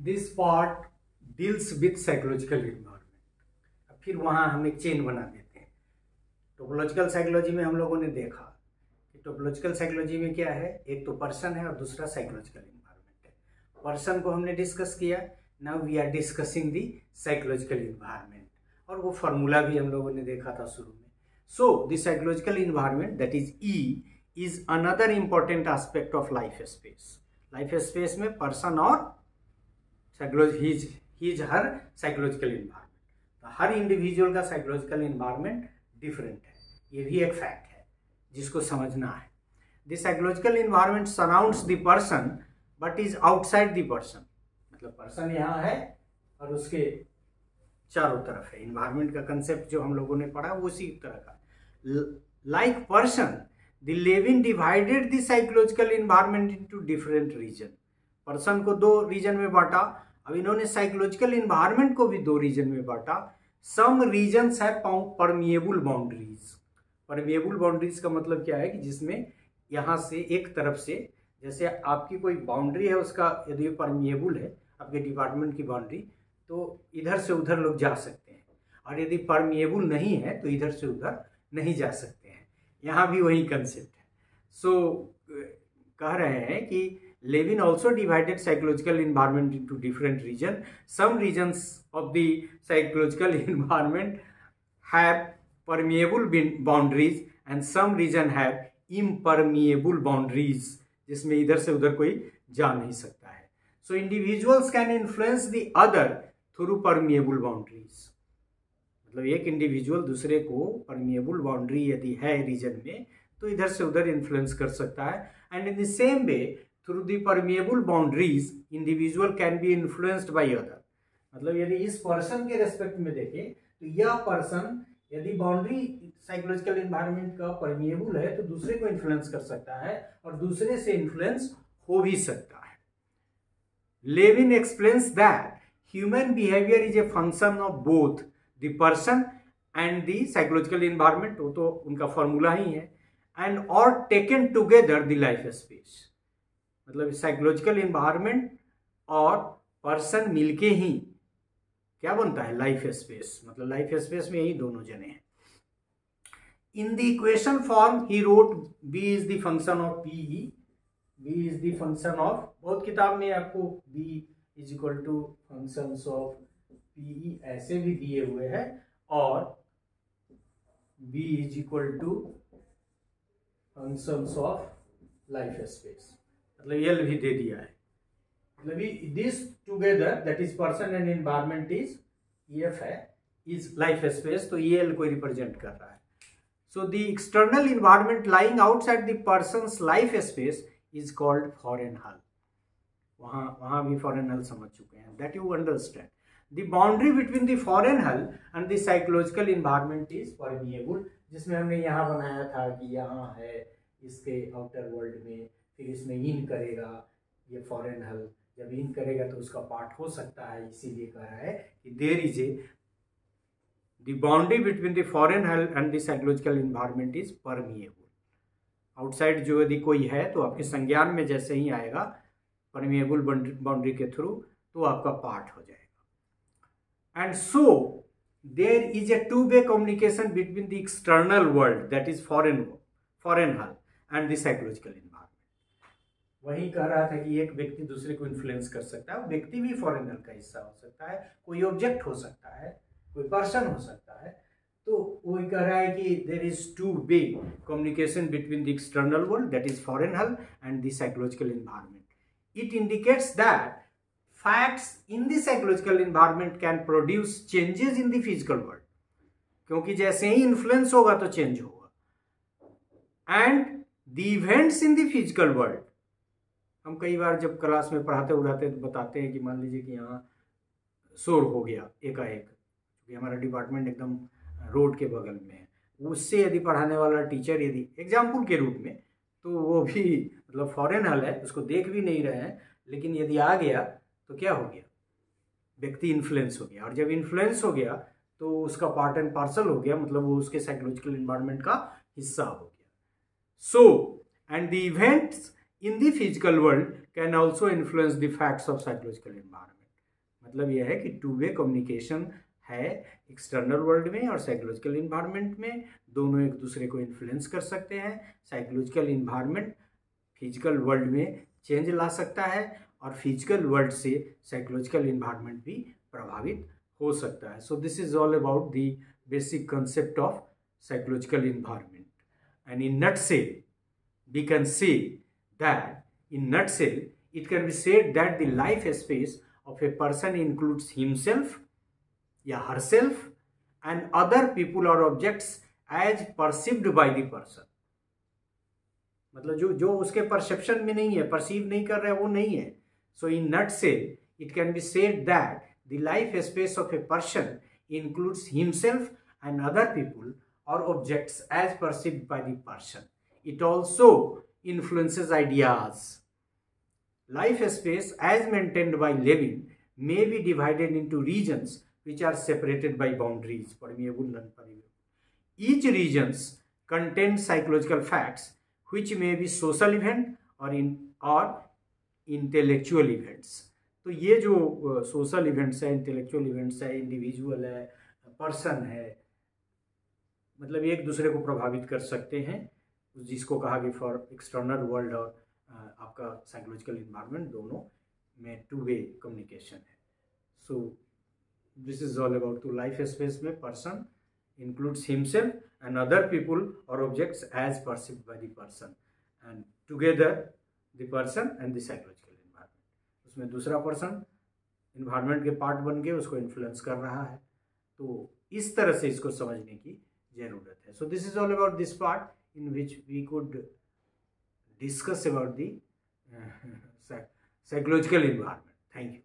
This part deals with psychological environment. फिर वहाँ हम एक चेन बना देते हैं। टोपोलॉजिकल साइकोलॉजी में हम लोगों ने देखा कि टोपोलॉजिकल साइकोलॉजी में क्या है, एक तो पर्सन है और दूसरा साइकोलॉजिकल इन्वायरमेंट है। पर्सन को हमने डिस्कस किया, now we are discussing the psychological environment, और वो फार्मूला भी हम लोगों ने देखा था शुरू में। So the psychological environment, that is E, is another important aspect of life space. Life space में पर्सन और ही हर साइकोलॉजिकल इन्वायरमेंट, तो हर इंडिविजुअल का साइकोलॉजिकल इन्वायरमेंट डिफरेंट है। ये भी एक फैक्ट है जिसको समझना है। The psychological environment surrounds the person but is outside the person. मतलब पर्सन यहाँ है और उसके चारों तरफ है। इन्वायरमेंट का कंसेप्ट जो हम लोगों ने पढ़ा वो उसी तरह का। Like person, the Lewin divided the psychological environment into different region. Person को दो रीजन में बांटा, अब इन्होंने साइकोलॉजिकल इन्वायरमेंट को भी दो रीजन में बांटा। सम रीजन्स है परमिएबल बाउंड्रीज। परमिएबल बाउंड्रीज का मतलब क्या है कि जिसमें यहाँ से एक तरफ से, जैसे आपकी कोई बाउंड्री है उसका यदि परमिएबल है, आपके डिपार्टमेंट की बाउंड्री, तो इधर से उधर लोग जा सकते हैं, और यदि परमिएबल नहीं है तो इधर से उधर नहीं जा सकते हैं। यहाँ भी वही कंसेप्ट है। सो कह रहे हैं कि Levin also divided psychological environment into different regions. Some regions of the psychological environment have permeable boundaries and some regions have impermeable boundaries, जिसमें इधर से उधर कोई जा नहीं सकता है। So individuals can influence the other through permeable boundaries. मतलब एक इंडिविजुअल दूसरे को परमिएबल बाउंड्री यदि है रीजन में तो इधर से उधर इन्फ्लुएंस कर सकता है। And in the same way through the permeable boundaries individual can be influenced by other. मतलब यदि इस पर्सन के रेस्पेक्ट में देखें तो यह पर्सन यदि बाउंड्री साइकोलॉजिकल एनवायरनमेंट का परमिएबल है तो दूसरे को इन्फ्लुएंस कर सकता है और दूसरे से इन्फ्लुएंस हो भी सकता है। Lewin explains that human behaviour is a function of both the person and the psychological environment, वो तो उनका फॉर्मूला ही है, एंड और taken together the life space. मतलब साइकोलॉजिकल एनवायरनमेंट और पर्सन मिलके ही क्या बनता है, लाइफ स्पेस। मतलब लाइफ स्पेस में यही दोनों जने हैं। इन द इक्वेशन फॉर्म ही wrote B is the function of PE, B is the function of, बहुत किताब में आपको B is equal to functions of PE ऐसे भी दिए हुए हैं, और B is equal to functions of life space, मतलब एल भी दे दिया है। मतलब this together that is person and environment is EF है, इज लाइफ स्पेस, तो EL को रिप्रेजेंट कर रहा है। So the external environment lying outside the person's life space is called foreign hull. वहां भी फॉरेन हल समझ चुके हैं, that you understand. The boundary between the foreign hull and the psychological environment is permeable, जिसमें हमने यहाँ बनाया था कि यहाँ है इसके आउटर वर्ल्ड में, फिर इसमें इन करेगा ये फॉरेन हल, जब इन करेगा तो उसका पार्ट हो सकता है, इसीलिए कह रहा है कि there is a the boundary between the foreign hull and the psychological environment is permeable. Outside जो यदि कोई है तो आपके संज्ञान में जैसे ही आएगा परमिएबल बाउंड्री के थ्रू तो आपका पार्ट हो जाएगा। And so there is a two way communication between the external world that is foreign hull and the psychological environment. वही कह रहा था कि एक व्यक्ति दूसरे को इन्फ्लुएंस कर सकता है, व्यक्ति भी फॉरेन हल का हिस्सा हो सकता है, कोई ऑब्जेक्ट हो सकता है, कोई पर्सन हो सकता है। तो वही कह रहा है कि there is two way communication between the external world that is foreign hull and the psychological environment. It indicates that facts in the psychological environment can produce changes in the physical world, क्योंकि जैसे ही influence होगा तो change होगा। And the events in the physical world, हम कई बार जब class में पढ़ाते उड़ाते तो बताते हैं कि मान लीजिए कि यहाँ शोर हो गया एकाएक, क्योंकि हमारा डिपार्टमेंट एकदम रोड के बगल में है, उससे यदि पढ़ाने वाला टीचर यदि एग्जाम्पल के रूप में, तो वो भी मतलब फॉरेन हल है, उसको देख भी नहीं रहे हैं, लेकिन यदि आ गया तो क्या हो गया, व्यक्ति इन्फ्लुएंस हो गया, और जब इन्फ्लुएंस हो गया तो उसका पार्ट एंड पार्सल हो गया, मतलब वो उसके साइकोलॉजिकल एनवायरनमेंट का हिस्सा हो गया। So and the events in the physical world can also influence the facts of psychological environment. मतलब यह है कि टू वे कम्युनिकेशन है एक्सटर्नल वर्ल्ड में और साइकोलॉजिकल इन्वायरमेंट में, दोनों एक दूसरे को इन्फ्लुएंस कर सकते हैं। साइकोलॉजिकल इन्वायरमेंट फिजिकल वर्ल्ड में चेंज ला सकता है और फिजिकल वर्ल्ड से साइकोलॉजिकल इन्वायरमेंट भी प्रभावित हो सकता है। So this is all about the basic concept of psychological environment. And in nutshell, we can say that it can be said that the life space of a person includes himself या herself and other people or objects as perceived by the person. मतलब जो उसके perception में नहीं है, perceive नहीं कर रहा है, वो नहीं है। सो इन nutshell, it can be said that the life space of a person includes himself and other people or objects as perceived by the person. It also influences ideas. Life space as maintained by living may be divided into regions which are separated by boundaries. Each regions contain psychological facts which may be social event or intellectual events. तो ये जो social events है, intellectual events है, individual है, person है, मतलब एक दूसरे को प्रभावित कर सकते हैं, जिसको कहा गया फॉर एक्सटर्नल वर्ल्ड और आपका साइकोलॉजिकल इन्वायरमेंट, दोनों में टू वे कम्युनिकेशन है। So this is all about to life space में person includes himself and other people और objects as perceived by the person and together the person and the psychological environment. उसमें दूसरा person environment के part बन के उसको influence कर रहा है। तो इस तरह से इसको समझने की जरूरत है। So this is all about this part in which we could discuss about the psychological environment. Thank you.